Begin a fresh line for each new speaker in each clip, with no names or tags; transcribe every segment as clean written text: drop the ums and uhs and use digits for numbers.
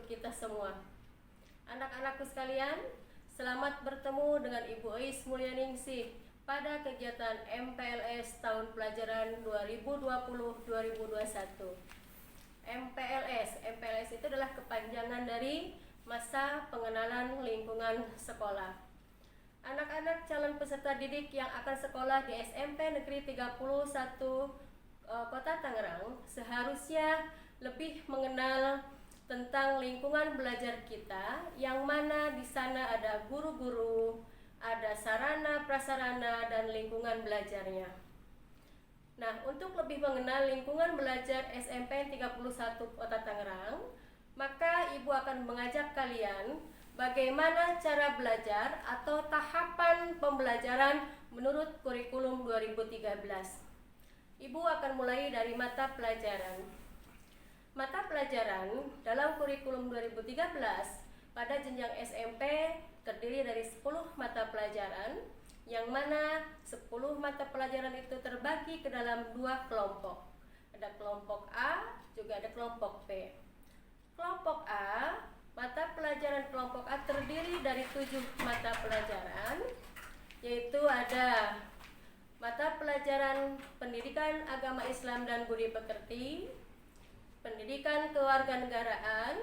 untuk kita semua. Anak-anakku sekalian, selamat bertemu dengan Ibu Ais Mulyaningsih pada kegiatan MPLS tahun pelajaran 2020-2021. MPLS itu adalah kepanjangan dari masa pengenalan lingkungan sekolah. Anak-anak calon peserta didik yang akan sekolah di SMP Negeri 31 Kota Tangerang seharusnya lebih mengenal tentang lingkungan belajar kita, yang mana di sana ada guru-guru, ada sarana prasarana dan lingkungan belajarnya. Nah, untuk lebih mengenal lingkungan belajar SMP 31 Kota Tangerang, maka Ibu akan mengajak kalian bagaimana cara belajar atau tahapan pembelajaran menurut kurikulum 2013. Ibu akan mulai dari mata pelajaran. Mata pelajaran dalam kurikulum 2013 pada jenjang SMP terdiri dari 10 mata pelajaran, yang mana 10 mata pelajaran itu terbagi ke dalam 2 kelompok. Ada kelompok A, juga ada kelompok B. Kelompok A, mata pelajaran kelompok A terdiri dari 7 mata pelajaran, yaitu ada mata pelajaran Pendidikan Agama Islam dan Budi Pekerti, Pendidikan Kewarganegaraan,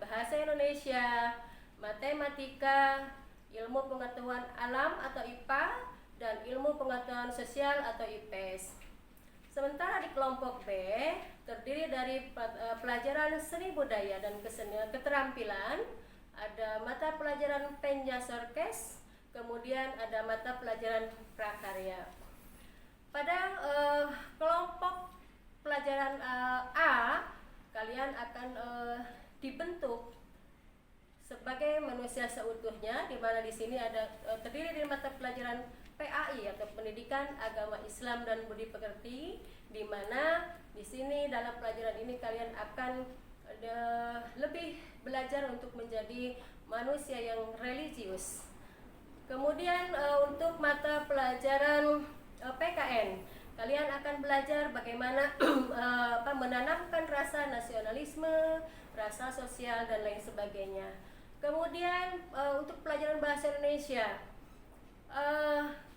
Bahasa Indonesia, Matematika, Ilmu Pengetahuan Alam atau IPA, dan Ilmu Pengetahuan Sosial atau IPS. Sementara di kelompok B terdiri dari pelajaran seni budaya dan kesenian keterampilan, ada mata pelajaran Penjasorkes, kemudian ada mata pelajaran prakarya. Pada kelompok pelajaran A, kalian akan dibentuk sebagai manusia seutuhnya, di mana di sini ada terdiri dari mata pelajaran PAI atau Pendidikan Agama Islam dan Budi Pekerti, di mana di sini dalam pelajaran ini kalian akan lebih belajar untuk menjadi manusia yang religius. Kemudian untuk mata pelajaran PKN, kalian akan belajar bagaimana menanamkan rasa nasionalisme, rasa sosial, dan lain sebagainya. Kemudian untuk pelajaran bahasa Indonesia,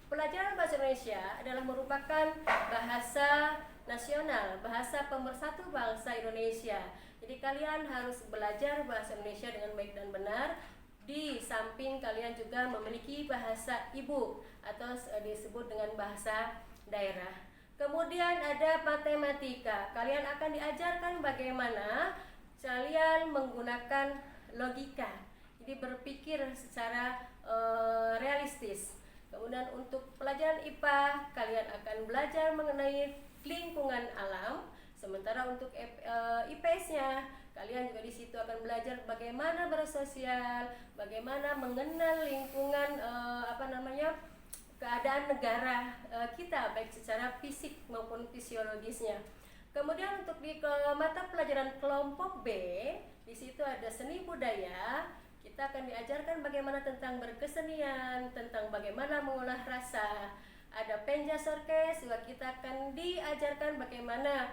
pelajaran bahasa Indonesia adalah merupakan bahasa nasional, bahasa pemersatu bangsa Indonesia. Jadi kalian harus belajar bahasa Indonesia dengan baik dan benar. Di samping kalian juga memiliki bahasa ibu atau disebut dengan bahasa daerah. Kemudian ada matematika. Kalian akan diajarkan bagaimana kalian menggunakan logika, jadi berpikir secara realistis. Kemudian untuk pelajaran IPA, kalian akan belajar mengenai lingkungan alam. Sementara untuk IPS-nya, kalian juga di situ akan belajar bagaimana bersosial, bagaimana mengenal lingkungan keadaan negara kita, baik secara fisik maupun fisiologisnya. Kemudian untuk di mata pelajaran kelompok B, di situ ada seni budaya. Kita akan diajarkan bagaimana tentang berkesenian, tentang bagaimana mengolah rasa. Ada Penjasorkes, juga kita akan diajarkan bagaimana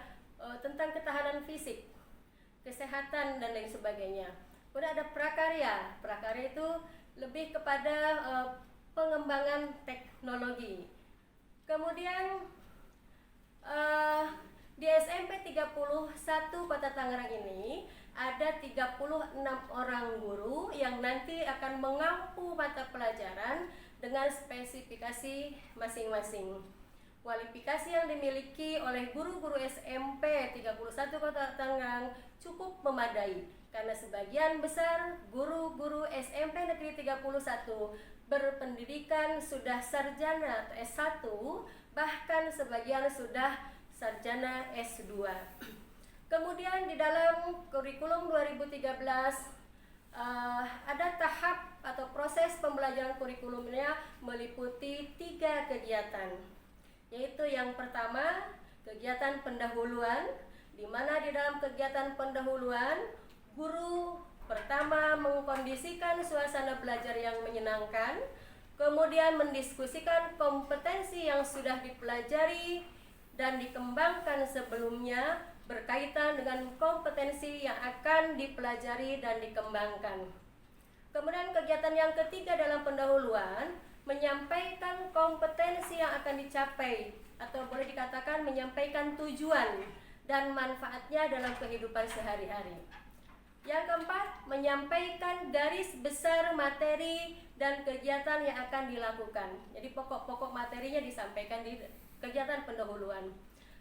tentang ketahanan fisik, kesehatan, dan lain sebagainya. Kemudian ada prakarya. Prakarya itu lebih kepada pengembangan teknologi. Kemudian di SMP 31 Kota Tangerang ini ada 36 orang guru yang nanti akan mengampu mata pelajaran dengan spesifikasi masing-masing. Kualifikasi yang dimiliki oleh guru-guru SMP 31 Kota Tangerang cukup memadai, karena sebagian besar guru-guru SMP Negeri 31 berpendidikan sudah sarjana atau S1, bahkan sebagian sudah sarjana S2. Kemudian di dalam kurikulum 2013 ada tahap atau proses pembelajaran kurikulumnya meliputi 3 kegiatan, yaitu yang pertama kegiatan pendahuluan, di mana di dalam kegiatan pendahuluan guru pertama mengkondisikan suasana belajar yang menyenangkan, kemudian mendiskusikan kompetensi yang sudah dipelajari dan dikembangkan sebelumnya berkaitan dengan kompetensi yang akan dipelajari dan dikembangkan. Kemudian kegiatan yang ketiga dalam pendahuluan menyampaikan kompetensi yang akan dicapai atau boleh dikatakan menyampaikan tujuan dan manfaatnya dalam kehidupan sehari-hari. Yang keempat, menyampaikan garis besar materi dan kegiatan yang akan dilakukan. Jadi pokok-pokok materinya disampaikan di kegiatan pendahuluan.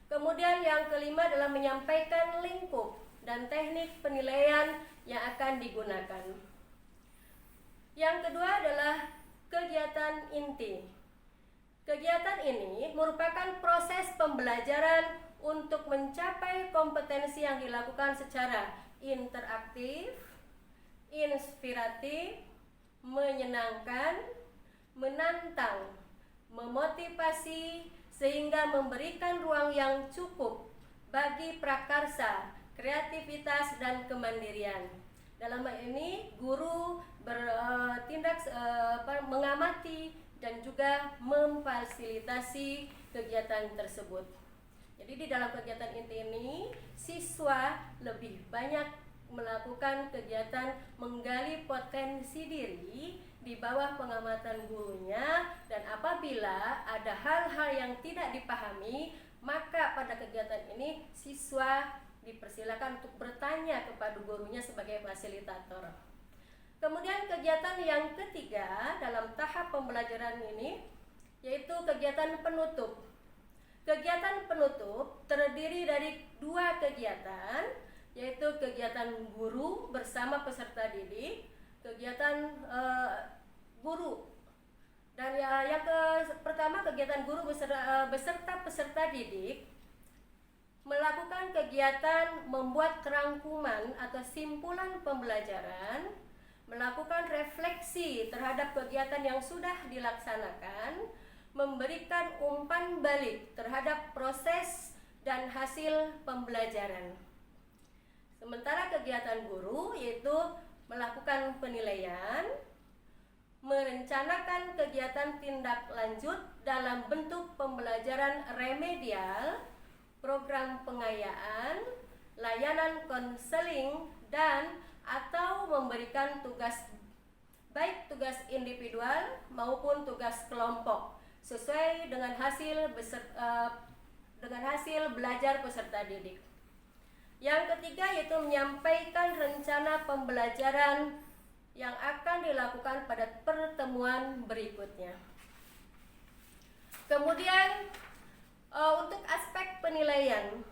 Kemudian yang kelima adalah menyampaikan lingkup dan teknik penilaian yang akan digunakan. Yang kedua adalah kegiatan inti. Kegiatan ini merupakan proses pembelajaran untuk mencapai kompetensi yang dilakukan secara interaktif, inspiratif, menyenangkan, menantang, memotivasi, sehingga memberikan ruang yang cukup bagi prakarsa, kreativitas, dan kemandirian. Dalam hal ini, guru bertindak mengamati dan juga memfasilitasi kegiatan tersebut. Jadi di dalam kegiatan inti ini, siswa lebih banyak melakukan kegiatan menggali potensi diri di bawah pengamatan gurunya, dan apabila ada hal-hal yang tidak dipahami, maka pada kegiatan ini siswa dipersilakan untuk bertanya kepada gurunya sebagai fasilitator. Kemudian kegiatan yang ketiga dalam tahap pembelajaran ini yaitu kegiatan penutup. Kegiatan penutup terdiri dari dua kegiatan, yaitu kegiatan guru bersama peserta didik, kegiatan guru. Dan yang pertama, kegiatan guru beserta peserta didik melakukan kegiatan membuat rangkuman atau simpulan pembelajaran, melakukan refleksi terhadap kegiatan yang sudah dilaksanakan, memberikan umpan balik terhadap proses dan hasil pembelajaran. Sementara kegiatan guru yaitu melakukan penilaian, merencanakan kegiatan tindak lanjut dalam bentuk pembelajaran remedial, program pengayaan, layanan konseling, dan atau memberikan tugas baik tugas individual maupun tugas kelompok sesuai dengan hasil belajar peserta didik. Yang ketiga yaitu menyampaikan rencana pembelajaran yang akan dilakukan pada pertemuan berikutnya. Kemudian untuk aspek penilaian.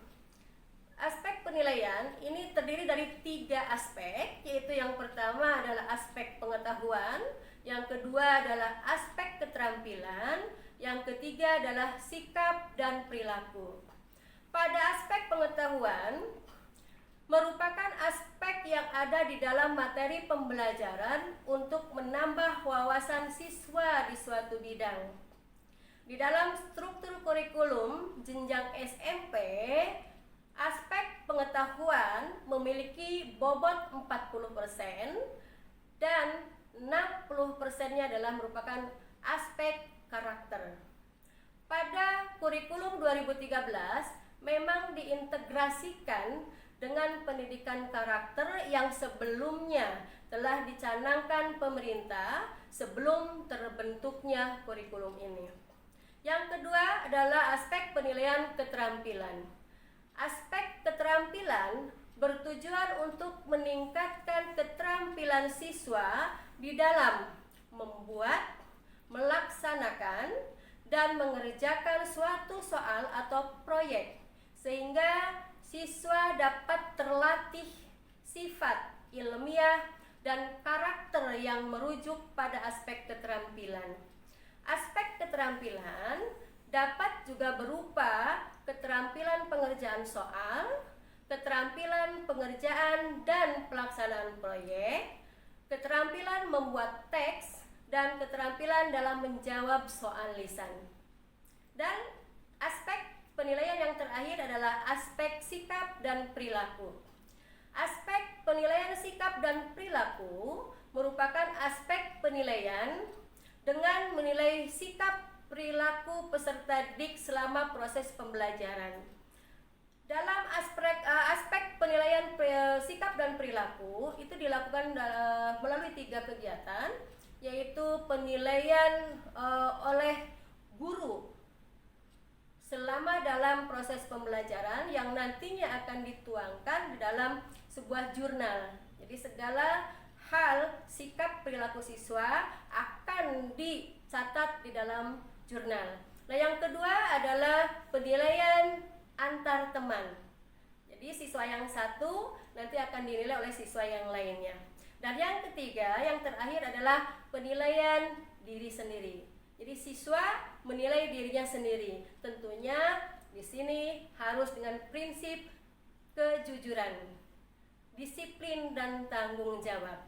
Aspek penilaian ini terdiri dari 3 aspek, yaitu yang pertama adalah aspek pengetahuan, yang kedua adalah aspek keterampilan, yang ketiga adalah sikap dan perilaku. Pada aspek pengetahuan merupakan aspek yang ada di dalam materi pembelajaran untuk menambah wawasan siswa di suatu bidang. Di dalam struktur kurikulum jenjang SMP, aspek pengetahuan memiliki bobot 40% dan 60%-nya adalah merupakan aspek karakter. Pada kurikulum 2013 memang diintegrasikan dengan pendidikan karakter yang sebelumnya telah dicanangkan pemerintah sebelum terbentuknya kurikulum ini. Yang kedua adalah aspek penilaian keterampilan. Aspek keterampilan bertujuan untuk meningkatkan keterampilan siswa di dalam membuat, melaksanakan, dan mengerjakan suatu soal atau proyek, sehingga siswa dapat terlatih sifat ilmiah dan karakter yang merujuk pada aspek keterampilan. Aspek keterampilan dapat juga berupa keterampilan pengerjaan soal, keterampilan pengerjaan dan pelaksanaan proyek, keterampilan membuat teks, dan keterampilan dalam menjawab soal lisan. Dan aspek penilaian yang terakhir adalah aspek sikap dan perilaku. Aspek penilaian sikap dan perilaku merupakan aspek penilaian dengan menilai sikap perilaku peserta didik selama proses pembelajaran. Dalam aspek penilaian sikap dan perilaku itu dilakukan melalui 3 kegiatan, yaitu penilaian oleh guru selama dalam proses pembelajaran yang nantinya akan dituangkan di dalam sebuah jurnal. Jadi segala hal sikap perilaku siswa akan dicatat di dalam jurnal. Nah, yang kedua adalah penilaian antar teman. Jadi siswa yang satu nanti akan dinilai oleh siswa yang lainnya. Dan yang ketiga, yang terakhir adalah penilaian diri sendiri. Jadi siswa menilai dirinya sendiri. Tentunya di sini harus dengan prinsip kejujuran, disiplin dan tanggung jawab.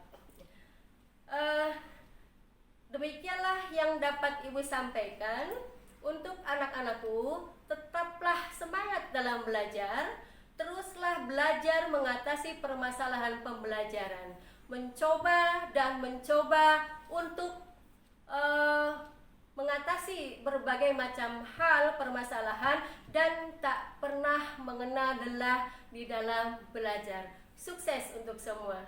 Demikianlah yang dapat Ibu sampaikan. Untuk anak-anakku, tetaplah semangat dalam belajar, teruslah belajar mengatasi permasalahan pembelajaran, mencoba dan mencoba untuk mengatasi berbagai macam hal permasalahan dan tak pernah mengenal lelah di dalam belajar. Sukses untuk semua.